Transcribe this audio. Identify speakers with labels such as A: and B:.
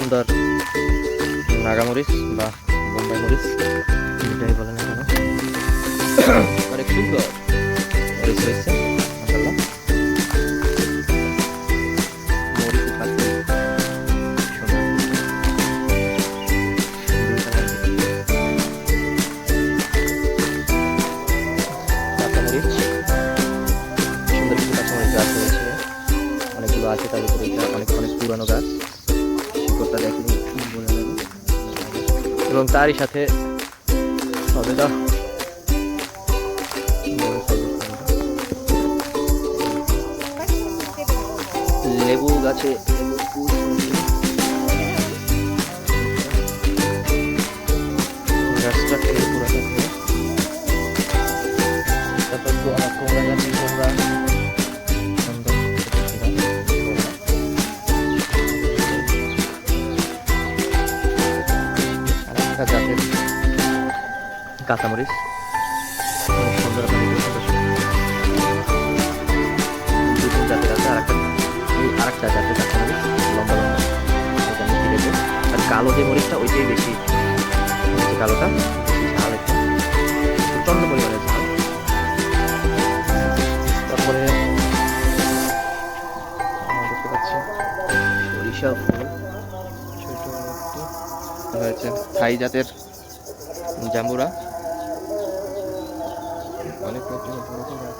A: সুন্দর নাগামরিচ বা বোম্বাই মরিচ যেটাই বলেন না কেন, অনেক সুন্দর মরিচ রয়েছে মাশাআল্লাহ। মরিচ পাচ্ছি সুন্দর কাঁচামরিচ, সুন্দর কিছু কাঁচামরিচ গাছ রয়েছে, অনেকগুলো আছে। তার উপরে এটা অনেক অনেক পুরানো গাছ, শিকড়টা দেখলে বোঝা যাবে। এবং তারই সাথে সবেদা লেবু গাছে লেবুর ফুল, গাছটা থেকে পুরানো থাকে। তারপর কুমড়া গাছে কুমড়া সুন্দর আরেকটা জাতের কাঁচামরিচ, অনেক সুন্দর দু তিন জাতের আছে। আরেকটা জাতের কাঁচামরিচ লম্বা লম্বা, ওটা মিষ্টি লেগে। আর কালো যে মরিচটা ওইটাই বেশি, কালোটা বেশি ঝাল, একটু প্রচন্ড পরিমাণে ঝাল। তারপরে দেখতে পাচ্ছি সরিষা ফুল, ছোট হয়েছে থাই জাতের জাম্বুরা, অনেক বড় গাছ।